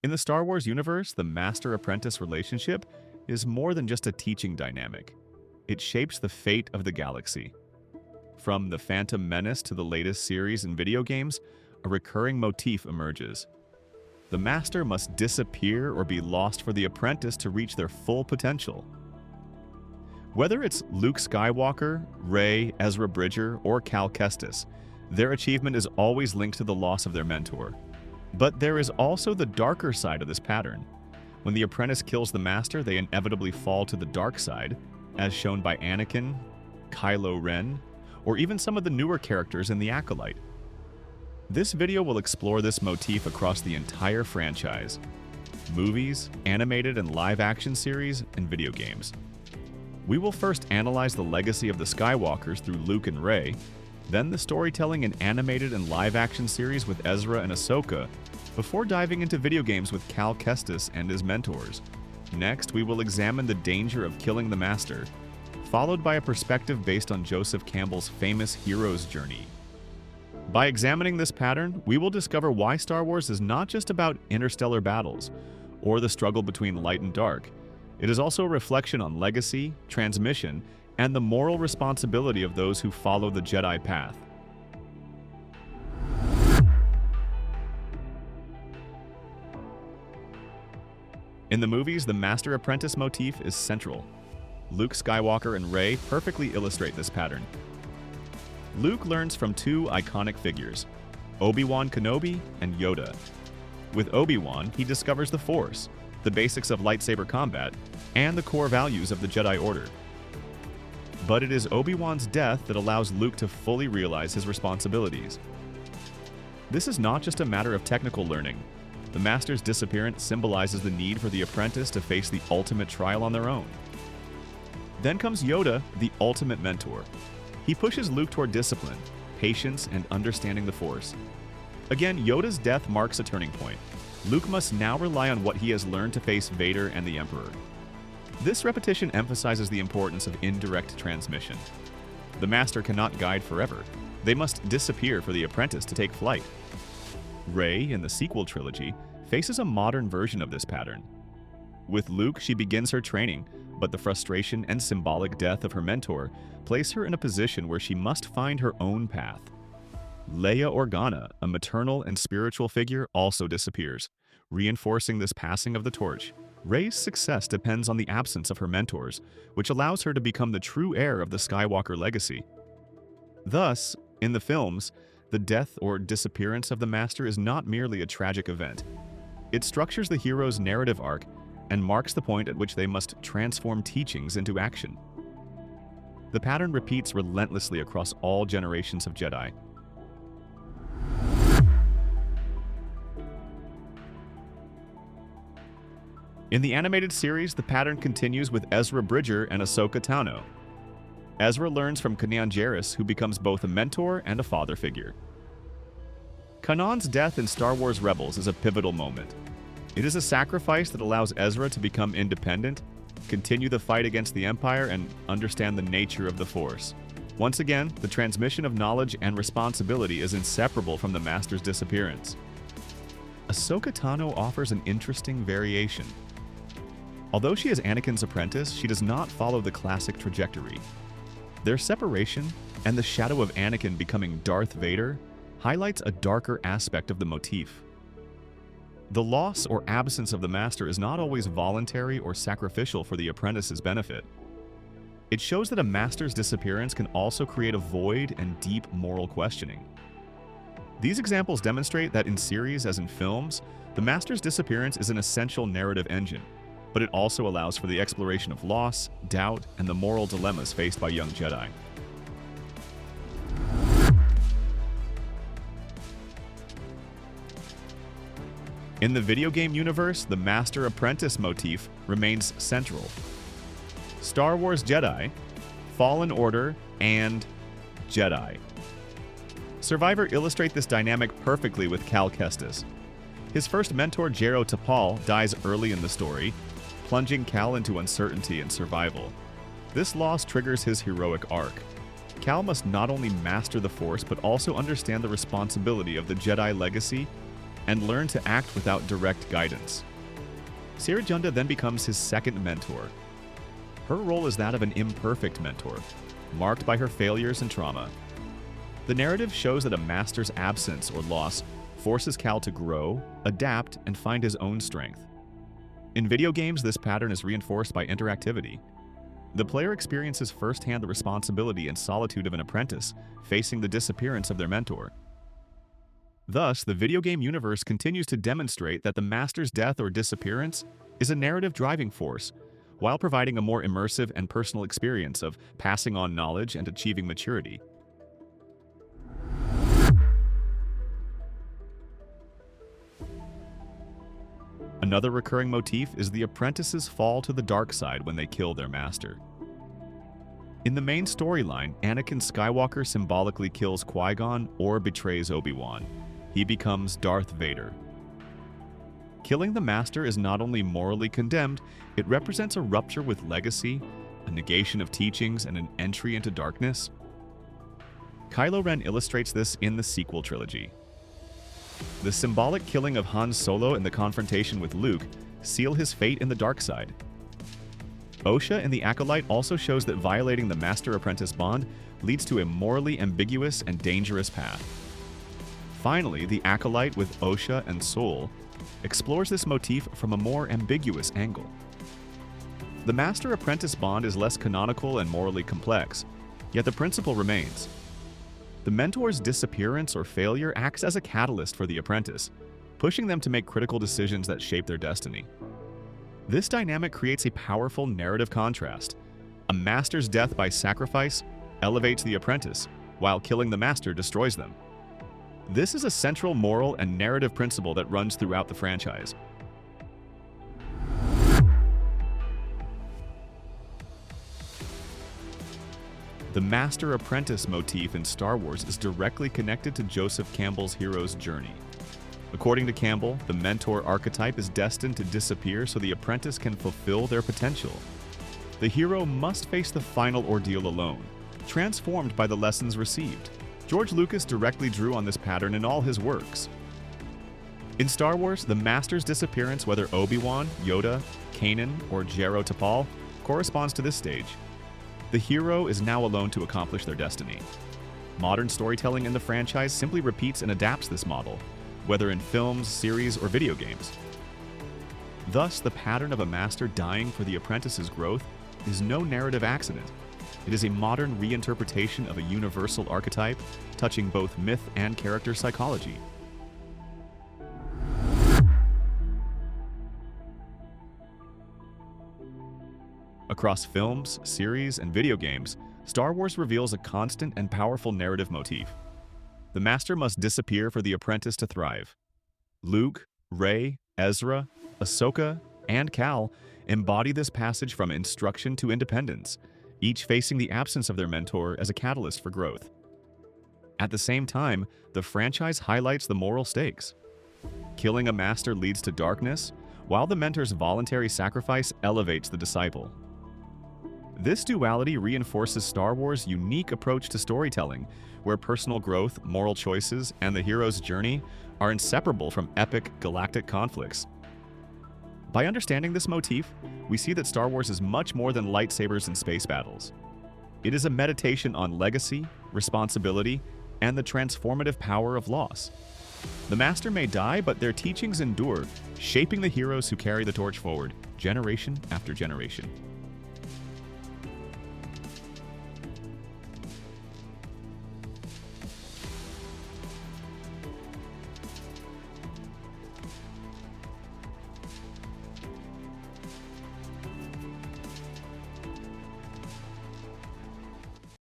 In the Star Wars universe, the master-apprentice relationship is more than just a teaching dynamic. It shapes the fate of the galaxy. From The Phantom Menace to the latest series in video games, a recurring motif emerges. The master must disappear or be lost for the apprentice to reach their full potential. Whether it's Luke Skywalker, Rey, Ezra Bridger, or Cal Kestis, their achievement is always linked to the loss of their mentor. But there is also the darker side of this pattern. When the apprentice kills the master, they inevitably fall to the dark side, as shown by Anakin, Kylo Ren, or even some of the newer characters in The Acolyte. This video will explore this motif across the entire franchise: movies, animated and live-action series, and video games. We will first analyze the legacy of the Skywalkers through Luke and Rey, then the storytelling in animated and live-action series with Ezra and Ahsoka, before diving into video games with Cal Kestis and his mentors. Next, we will examine the danger of killing the Master, followed by a perspective based on Joseph Campbell's famous hero's journey. By examining this pattern, we will discover why Star Wars is not just about interstellar battles or the struggle between light and dark. It is also a reflection on legacy, transmission, and the moral responsibility of those who follow the Jedi path. In the movies, the master-apprentice motif is central. Luke Skywalker and Rey perfectly illustrate this pattern. Luke learns from two iconic figures, Obi-Wan Kenobi and Yoda. With Obi-Wan, he discovers the Force, the basics of lightsaber combat, and the core values of the Jedi Order. But it is Obi-Wan's death that allows Luke to fully realize his responsibilities. This is not just a matter of technical learning. The Master's disappearance symbolizes the need for the apprentice to face the ultimate trial on their own. Then comes Yoda, the ultimate mentor. He pushes Luke toward discipline, patience, and understanding the Force. Again, Yoda's death marks a turning point. Luke must now rely on what he has learned to face Vader and the Emperor. This repetition emphasizes the importance of indirect transmission. The Master cannot guide forever. They must disappear for the apprentice to take flight. Rey, in the sequel trilogy, faces a modern version of this pattern. With Luke, she begins her training, but the frustration and symbolic death of her mentor place her in a position where she must find her own path. Leia Organa, a maternal and spiritual figure, also disappears, reinforcing this passing of the torch. Rey's success depends on the absence of her mentors, which allows her to become the true heir of the Skywalker legacy. Thus, in the films, the death or disappearance of the Master is not merely a tragic event. It structures the hero's narrative arc and marks the point at which they must transform teachings into action. The pattern repeats relentlessly across all generations of Jedi. In the animated series, the pattern continues with Ezra Bridger and Ahsoka Tano. Ezra learns from Kanan Jarrus, who becomes both a mentor and a father figure. Kanan's death in Star Wars Rebels is a pivotal moment. It is a sacrifice that allows Ezra to become independent, continue the fight against the Empire, and understand the nature of the Force. Once again, the transmission of knowledge and responsibility is inseparable from the Master's disappearance. Ahsoka Tano offers an interesting variation. Although she is Anakin's apprentice, she does not follow the classic trajectory. Their separation, and the shadow of Anakin becoming Darth Vader, highlights a darker aspect of the motif. The loss or absence of the Master is not always voluntary or sacrificial for the apprentice's benefit. It shows that a Master's disappearance can also create a void and deep moral questioning. These examples demonstrate that in series as in films, the Master's disappearance is an essential narrative engine, but it also allows for the exploration of loss, doubt, and the moral dilemmas faced by young Jedi. In the video game universe, the Master-Apprentice motif remains central. Star Wars Jedi, Fallen Order, and Jedi. Survivor illustrate this dynamic perfectly with Cal Kestis. His first mentor, Jaro Tapal, dies early in the story, plunging Cal into uncertainty and survival. This loss triggers his heroic arc. Cal must not only master the Force, but also understand the responsibility of the Jedi legacy and learn to act without direct guidance. Cere Junda then becomes his second mentor. Her role is that of an imperfect mentor, marked by her failures and trauma. The narrative shows that a master's absence or loss forces Cal to grow, adapt, and find his own strength. In video games, this pattern is reinforced by interactivity. The player experiences firsthand the responsibility and solitude of an apprentice facing the disappearance of their mentor. Thus, the video game universe continues to demonstrate that the master's death or disappearance is a narrative driving force, while providing a more immersive and personal experience of passing on knowledge and achieving maturity. Another recurring motif is the apprentices' fall to the dark side when they kill their master. In the main storyline, Anakin Skywalker symbolically kills Qui-Gon or betrays Obi-Wan. He becomes Darth Vader. Killing the master is not only morally condemned, it represents a rupture with legacy, a negation of teachings, and an entry into darkness. Kylo Ren illustrates this in the sequel trilogy. The symbolic killing of Han Solo and the confrontation with Luke seal his fate in the dark side. Osha in The Acolyte also shows that violating the master-apprentice bond leads to a morally ambiguous and dangerous path. Finally, The Acolyte with Osha and Soul explores this motif from a more ambiguous angle. The master-apprentice bond is less canonical and morally complex, yet the principle remains. The mentor's disappearance or failure acts as a catalyst for the apprentice, pushing them to make critical decisions that shape their destiny. This dynamic creates a powerful narrative contrast. A master's death by sacrifice elevates the apprentice, while killing the master destroys them. This is a central moral and narrative principle that runs throughout the franchise. The master-apprentice motif in Star Wars is directly connected to Joseph Campbell's hero's journey. According to Campbell, the mentor archetype is destined to disappear so the apprentice can fulfill their potential. The hero must face the final ordeal alone, transformed by the lessons received. George Lucas directly drew on this pattern in all his works. In Star Wars, the master's disappearance, whether Obi-Wan, Yoda, Kanan, or Jaro Tapal, corresponds to this stage. The hero is now alone to accomplish their destiny. Modern storytelling in the franchise simply repeats and adapts this model, whether in films, series, or video games. Thus, the pattern of a master dying for the apprentice's growth is no narrative accident. It is a modern reinterpretation of a universal archetype, touching both myth and character psychology. Across films, series, and video games, Star Wars reveals a constant and powerful narrative motif. The master must disappear for the apprentice to thrive. Luke, Rey, Ezra, Ahsoka, and Cal embody this passage from instruction to independence, each facing the absence of their mentor as a catalyst for growth. At the same time, the franchise highlights the moral stakes. Killing a master leads to darkness, while the mentor's voluntary sacrifice elevates the disciple. This duality reinforces Star Wars' unique approach to storytelling, where personal growth, moral choices, and the hero's journey are inseparable from epic galactic conflicts. By understanding this motif, we see that Star Wars is much more than lightsabers and space battles. It is a meditation on legacy, responsibility, and the transformative power of loss. The master may die, but their teachings endure, shaping the heroes who carry the torch forward, generation after generation.